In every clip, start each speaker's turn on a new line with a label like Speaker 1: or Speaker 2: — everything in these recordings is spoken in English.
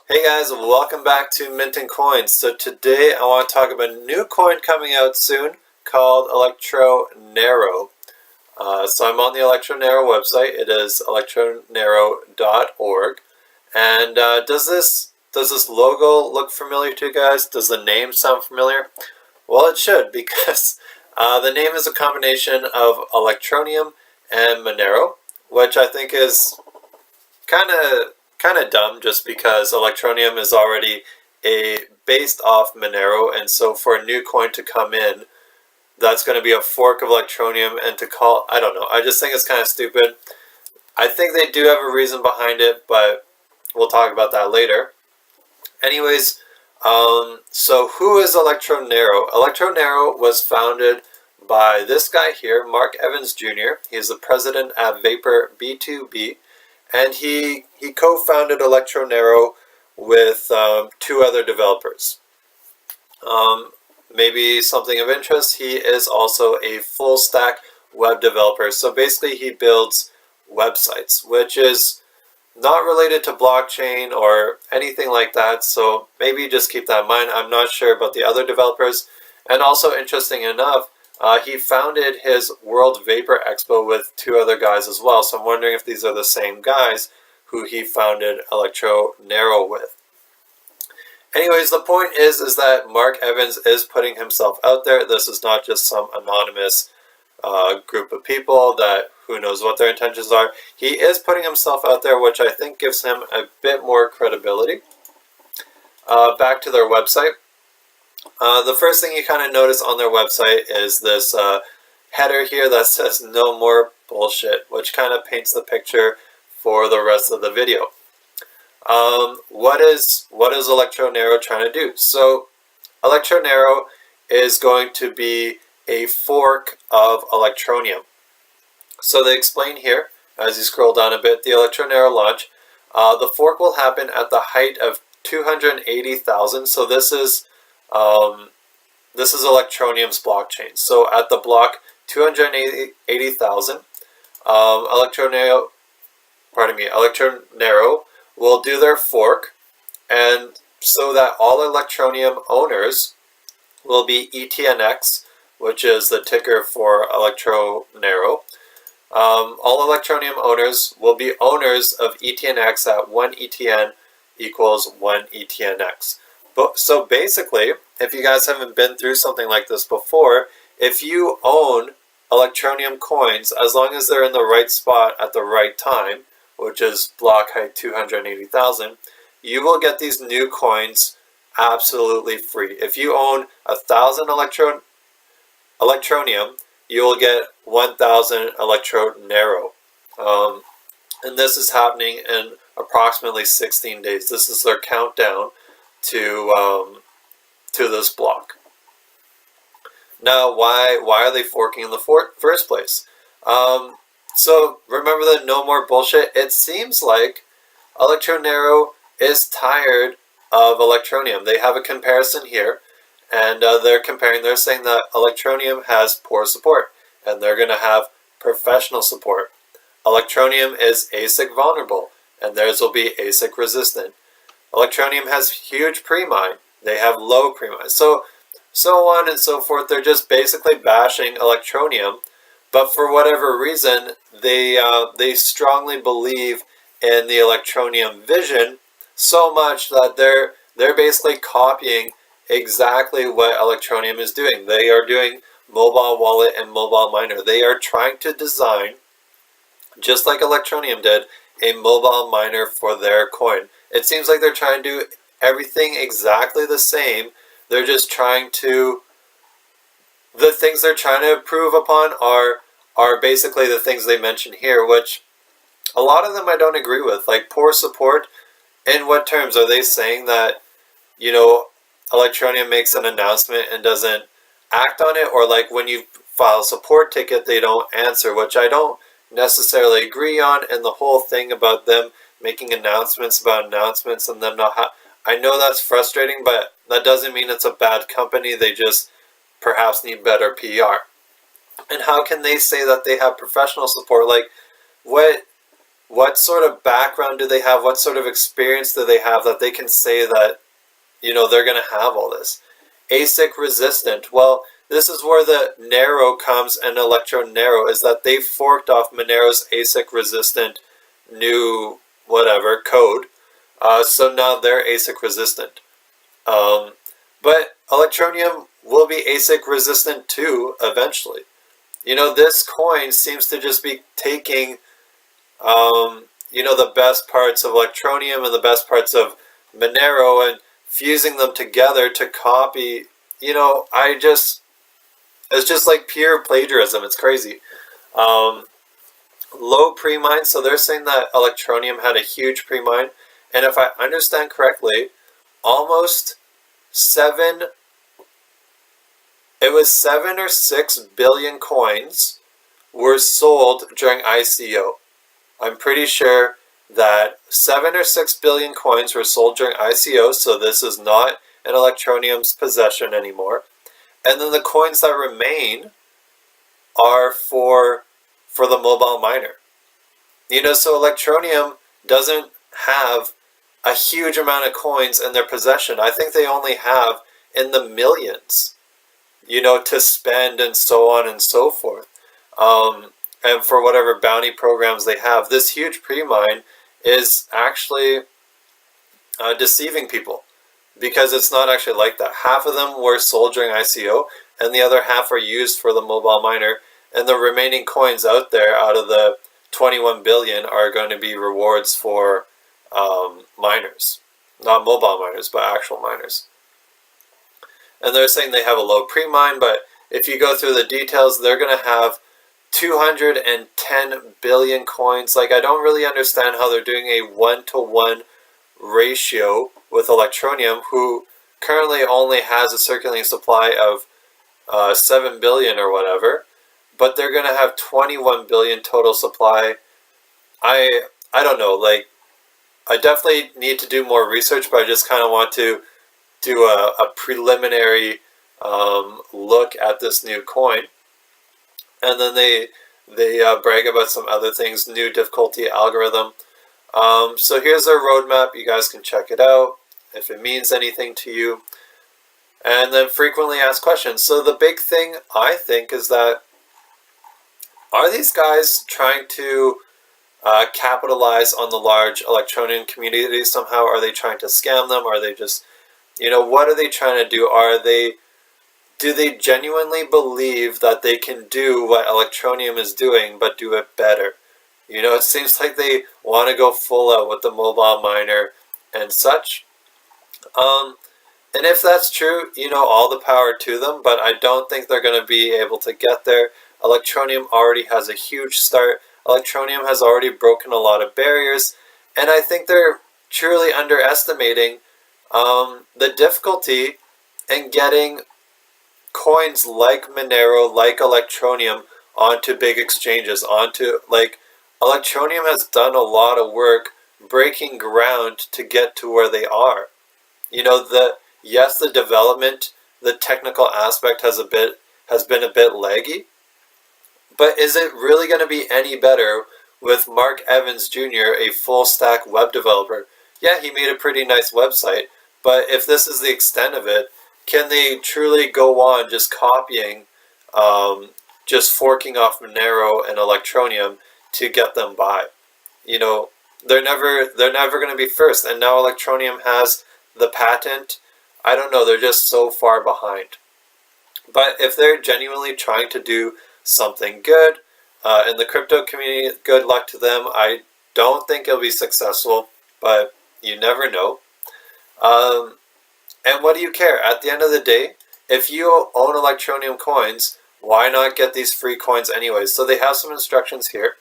Speaker 1: Hey guys, welcome back to Minting Coins. So today I want to talk about a new coin coming out soon called Electronero. So I'm on the Electronero website. It is electronero.org. And does this logo look familiar to you guys? Does the name sound familiar? Well, it should because the name is a combination of Electroneum and Monero, which I think is kind of dumb just because Electroneum is already based off Monero, and so for a new coin to come in, that's going to be a fork of Electroneum, and to call, I don't know, I just think it's kind of stupid. I think they do have a reason behind it, but we'll talk about that later. Anyways, so who is Electronero? Electronero was founded by this guy here, Mark Evans Jr. He's the president at Vapor B2B, and he co-founded Electronero with two other developers. Maybe something of interest, he is also a full stack web developer. So basically he builds websites, which is not related to blockchain or anything like that. So maybe just keep that in mind. I'm not sure about the other developers. And also interesting enough, he founded his World Vapor Expo with two other guys as well. So I'm wondering if these are the same guys who he founded Electronero with. Anyways, the point is that Mark Evans is putting himself out there. This is not just some anonymous group of people that who knows what their intentions are. He is putting himself out there, which I think gives him a bit more credibility. Back to their website. The first thing you kind of notice on their website is this header here that says "No more bullshit," which kind of paints the picture for the rest of the video. What is Electronero trying to do? So Electronero is going to be a fork of Electroneum. So they explain here, as you scroll down a bit, the Electronero launch. The fork will happen at the height of 280,000. So this is Electroneum's blockchain. So at the block 280,000, Electronero will do their fork, and so that all Electroneum owners will be ETNX, which is the ticker for Electronero. All Electroneum owners will be owners of ETNX at 1 ETN equals 1 ETNX. So basically, if you guys haven't been through something like this before, if you own Electroneum coins, as long as they're in the right spot at the right time, which is block height 280,000, you will get these new coins absolutely free. If you own 1,000 Electroneum, you will get 1,000 Electronero. And this is happening in approximately 16 days. This is their countdown to this block. Now, why are they forking in the first place? So remember the no more bullshit. It seems like Electronero is tired of Electroneum. They have a comparison here, and they're saying that Electroneum has poor support, and they're going to have professional support. Electroneum is ASIC vulnerable, and theirs will be ASIC resistant. Electroneum has huge pre-mine. They have low pre-mine. So on and so forth. They're just basically bashing Electroneum. But for whatever reason, they strongly believe in the Electroneum vision so much that they're basically copying exactly what Electroneum is doing. They are doing mobile wallet and mobile miner. They are trying to design, just like Electroneum did, a mobile miner for their coin. It seems like they're trying to do everything exactly the same. They're just trying to... The things they're trying to improve upon are basically the things they mention here, which a lot of them I don't agree with. Like poor support. In what terms? Are they saying that, Electroneum makes an announcement and doesn't act on it? Or like when you file a support ticket, they don't answer, which I don't necessarily agree on. And the whole thing about them making announcements about announcements and them not... I know that's frustrating, but that doesn't mean it's a bad company. They just perhaps need better PR. And how can they say that they have professional support? Like, what what sort of background do they have? What sort of experience do they have that they can say that, they're going to have all this? ASIC resistant. Well, this is where the Nero comes, and Electronero, is that they forked off Monero's ASIC resistant new whatever code. So now they're ASIC resistant. But Electroneum will be ASIC resistant too eventually. This coin seems to just be taking, the best parts of Electroneum and the best parts of Monero and fusing them together to copy. It's just like pure plagiarism. It's crazy. Low pre-mine, so they're saying that Electroneum had a huge pre-mine, and if I understand correctly, almost 7 or 6 billion coins were sold during ICO. I'm pretty sure that 7 or 6 billion coins were sold during ICO, so this is not in Electroneum's possession anymore. And then the coins that remain are for the mobile miner. So Electroneum doesn't have a huge amount of coins in their possession. I think they only have in the millions, to spend and so on and so forth. And for whatever bounty programs they have, this huge pre-mine is actually deceiving people, because it's not actually like that. Half of them were sold during ICO, and the other half are used for the mobile miner, and the remaining coins out there, out of the 21 billion, are going to be rewards for miners. Not mobile miners, but actual miners. And they're saying they have a low pre-mine, but if you go through the details, they're going to have 210 billion coins. Like, I don't really understand how they're doing a 1-to-1 ratio with Electroneum, who currently only has a circulating supply of 7 billion or whatever, but they're going to have 21 billion total supply. I don't know, like, I definitely need to do more research, but I just kind of want to do a preliminary look at this new coin. And then they brag about some other things, new difficulty algorithm. So here's their roadmap. You guys can check it out if it means anything to you. And then frequently asked questions. So the big thing, I think, is that, are these guys trying to capitalize on the large Electronium community somehow? Are they trying to scam them? Are they just, what are they trying to do? Do they genuinely believe that they can do what Electroneum is doing, but do it better? It seems like they want to go full out with the mobile miner and such. And if that's true, all the power to them, but I don't think they're going to be able to get there. Electroneum already has a huge start. Electroneum has already broken a lot of barriers, and I think they're truly underestimating the difficulty in getting coins like Monero, like Electroneum, onto big exchanges, Electroneum has done a lot of work breaking ground to get to where they are. Yes, the development, the technical aspect has been a bit laggy, but is it really going to be any better with Mark Evans Jr., a full stack web developer? Yeah, he made a pretty nice website, but if this is the extent of it, can they truly go on just copying, just forking off Monero and Electroneum to get them by? They're never going to be first, and now Electroneum has the patent. I don't know, they're just so far behind. But if they're genuinely trying to do something good in the crypto community, good luck to them. I don't think it'll be successful, but you never know. And what do you care? At the end of the day, if you own Electroneum coins, why not get these free coins anyways? So they have some instructions here.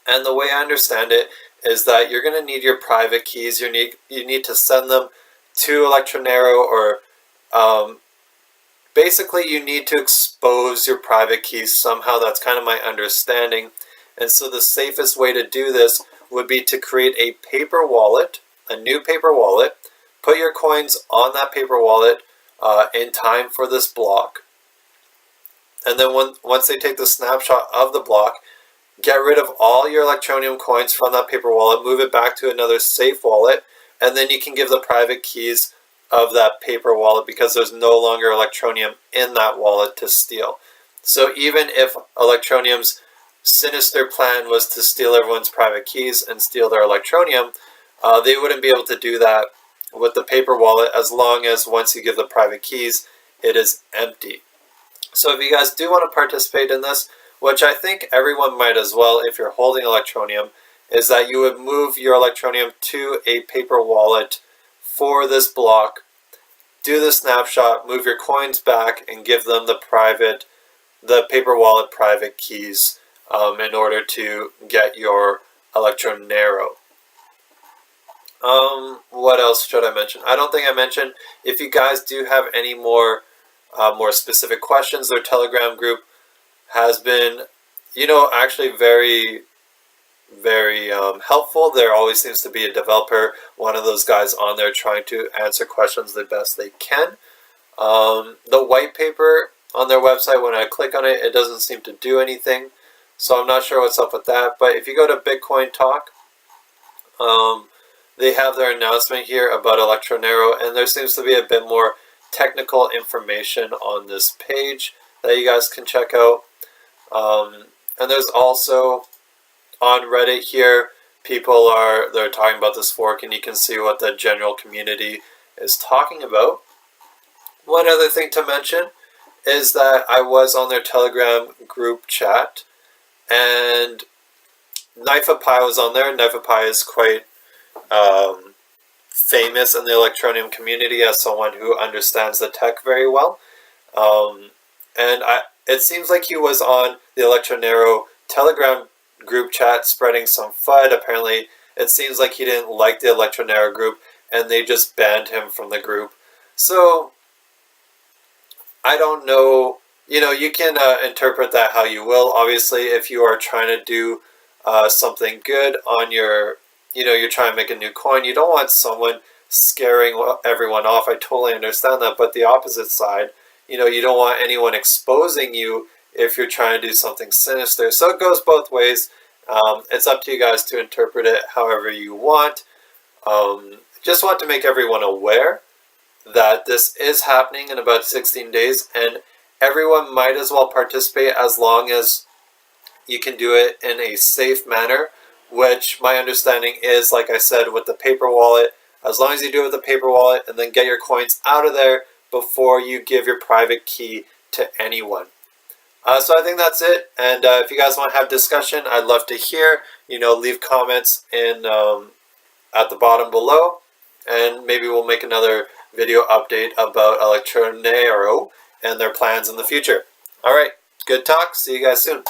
Speaker 1: And the way I understand it is that you're going to need your private keys. You need to send them to Electronero, or basically you need to expose your private keys somehow. That's kind of my understanding. And so the safest way to do this would be to create a paper wallet, a new paper wallet, put your coins on that paper wallet in time for this block. And then once they take the snapshot of the block, get rid of all your Electroneum coins from that paper wallet, move it back to another safe wallet, and then you can give the private keys of that paper wallet because there's no longer Electroneum in that wallet to steal. So even if Electroneum's sinister plan was to steal everyone's private keys and steal their Electroneum, they wouldn't be able to do that with the paper wallet as long as once you give the private keys, it is empty. So if you guys do want to participate in this, which I think everyone might as well if you're holding Electroneum, is that you would move your Electroneum to a paper wallet for this block, do the snapshot, move your coins back, and give them the paper wallet private keys in order to get your Electronero. What else should I mention? I don't think I mentioned, if you guys do have any more specific questions, their Telegram group has been, actually very, very helpful. There always seems to be a developer, one of those guys on there trying to answer questions the best they can. The white paper on their website, when I click on it, it doesn't seem to do anything. So I'm not sure what's up with that. But if you go to Bitcoin Talk, they have their announcement here about Electronero, and there seems to be a bit more technical information on this page that you guys can check out. And there's also on Reddit here, they're talking about this fork, and you can see what the general community is talking about. One other thing to mention is that I was on their Telegram group chat, and Knife-A-Pie was on there. Knife-A-Pie is quite famous in the Electroneum community as someone who understands the tech very well. It seems like he was on the Electronero Telegram group chat spreading some FUD. Apparently, it seems like he didn't like the Electronero group, and they just banned him from the group. So, I don't know. You can interpret that how you will. Obviously, if you are trying to do something good on your, you're trying to make a new coin, you don't want someone scaring everyone off. I totally understand that. But the opposite side, you don't want anyone exposing you if you're trying to do something sinister. So it goes both ways. It's up to you guys to interpret it however you want. Just want to make everyone aware that this is happening in about 16 days, and everyone might as well participate as long as you can do it in a safe manner, which my understanding is, like I said, with the paper wallet, as long as you do it with the paper wallet and then get your coins out of there before you give your private key to anyone. So I think that's it, and if you guys want to have discussion, I'd love to hear. Leave comments in at the bottom below, and maybe we'll make another video update about Electronero and their plans in the future. Alright, good talk. See you guys soon.